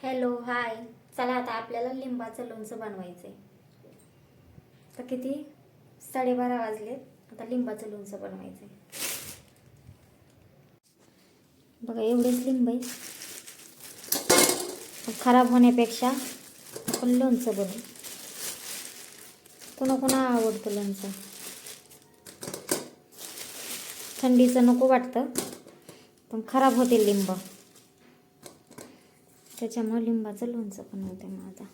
Hello hi. चला आता आपल्याला लिंबाचं लोणचं बनवायचं आहे. तर किती 12:30 वाजले. आता लिंबाचं लोणचं बनवायचं आहे. बघा एवढेच लिंब आहे. खराब होण्यापेक्षा आपण लोणचं बनवू. कोणा आवडतं लोणचं. थंडीचं नको वाटतं पण खराब होते लिंब, त्याच्यामुळे लिंबाचं लोणचं बनवते मग आता.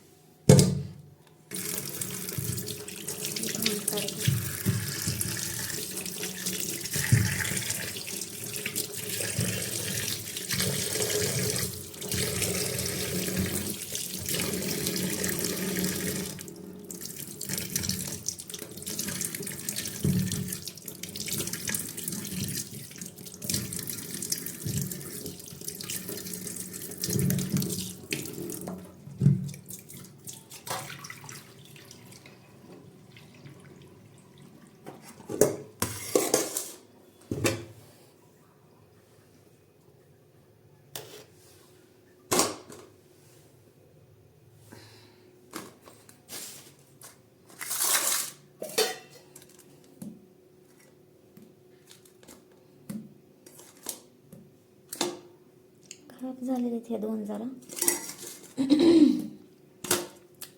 खराब झालेले ते दोन जरा.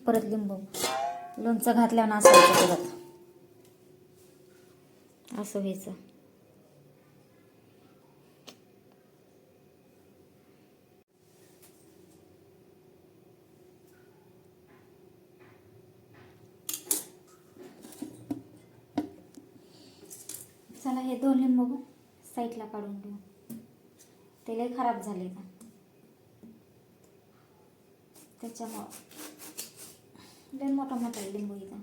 परत लिंबू लोणचं घातल्यावर असायचं परत असं व्हायचं. चला हे 2 लिंबू साईडला काढून घेऊ. ते लय खराब झाले का त्याच्यामुळं. लय मोठा मोठा लिंबू इथं.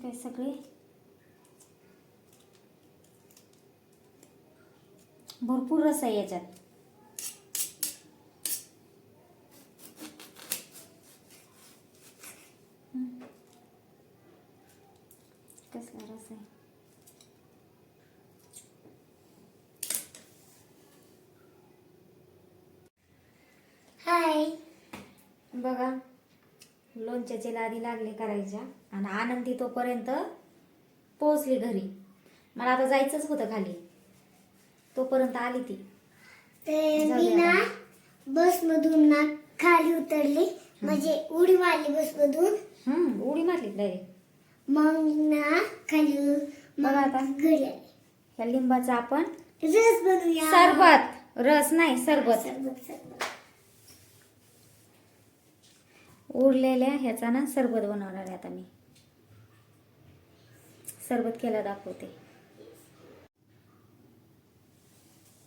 काय सगळे भरपूर रस आहे याच्यात. कसला रस आहे. हाय. बघा लोणच्याची लादी लागली करायच्या आणि आनंदी तोपर्यंत पोहोचली घरी. मला आता जायचंच होतं खाली, तोपर्यंत आली ती. मी ना बस मधून ना खाली उतरली, म्हणजे उडी मारली बस मधून. उडी मारली डायरेक्ट. मग ना खाली बघा आता घरी आले. ह्या लिंबाचा आपण रस बनवूया. सरबत. रस नाही सरबत. उरलेल्या ह्याचा ना सरबत बनवणार आहे आता मी. सरबत केला दाखवते.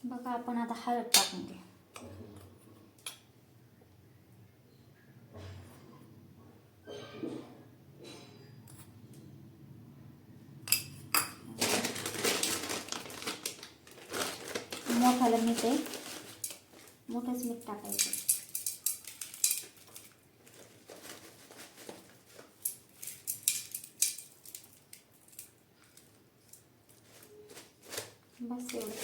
बघा आपण आता हळद टाकून घे. मोठाला मीठ आहे, मोठंच मीठ टाकायचं. बस एवढं.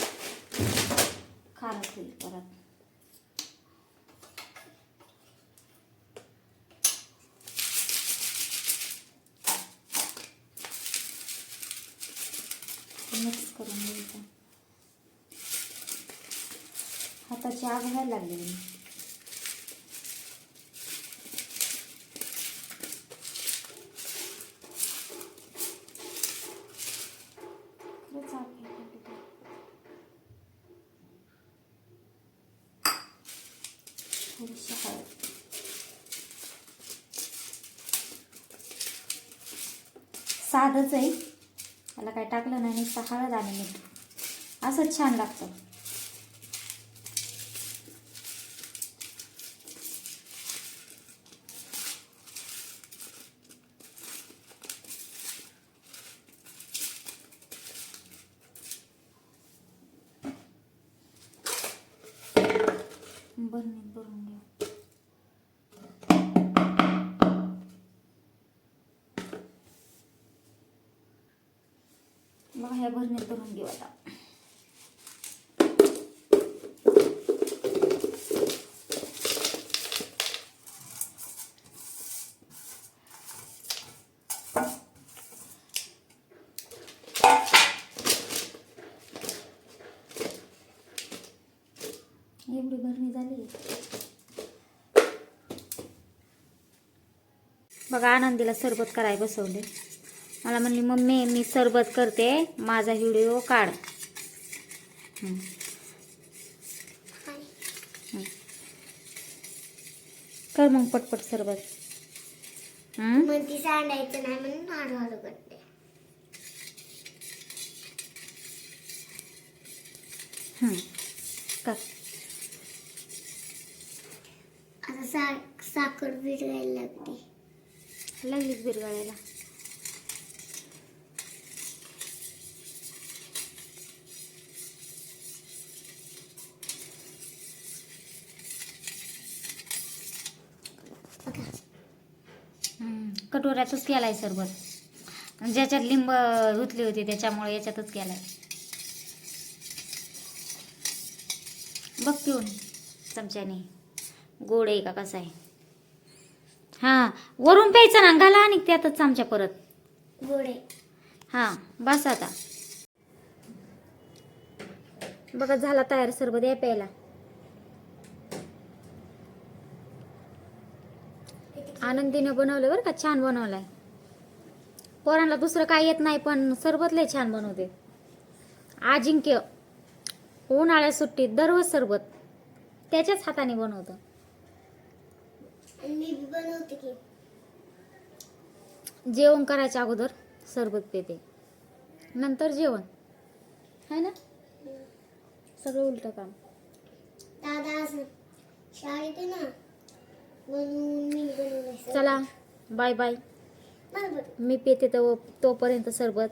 खारट होईल परत. मिक्स करून घ्यायचं. हाताची आग व्हायला लागली. थोडीशी हळद. साधंच आहे, त्याला काय टाकलं नाही, नुसतं हळद आणि मीठ. असंच छान लागतं. बरणीत भरून घ्या. मग ह्या भरणीत भरून घेऊ आता. एवढी भरणी झाली. बघा आनंदीला सरबत कराय बसवले. मला म्हणली मम्मी मी सरबत करते, माझा व्हिडिओ काढ. कर मग पटपट सरबत. मग ती सांडायचं नाही म्हणून हळूहळू करते. कर. आता साखर विरघळायला लागते. लागलीच बिरगाळ्याला. कटोऱ्यातच केलाय सरबत. ज्याच्यात लिंब धुतली होती त्याच्यामुळे याच्यातच केलाय. बघ पिऊन चमच्याने गोड आहे का कसा आहे. हा वरून प्यायचं ना, घाला आणि त्यातच चमचा परत. गोडे. हा बस आता. बघा झाला तयार सरबत, या प्यायला. आनंदीने बनवलं बरं का, छान बनवलाय. पोरांना दुसरं काय येत नाही पण सरबत लय छान बनवते. अजिंक्य उन्हाळ्या सुट्टीत दररोज सरबत त्याच्याच हाताने बनवतं. मी बनवते की. जेवण करायच्या अगोदर सरबत पिते, नंतर जेवण. है ना, सगळं उलट काम. दादा असं शाळेत ना म्हणून मी बनवलं. चला बाय बाय. मी पिते तोपर्यंत सरबत.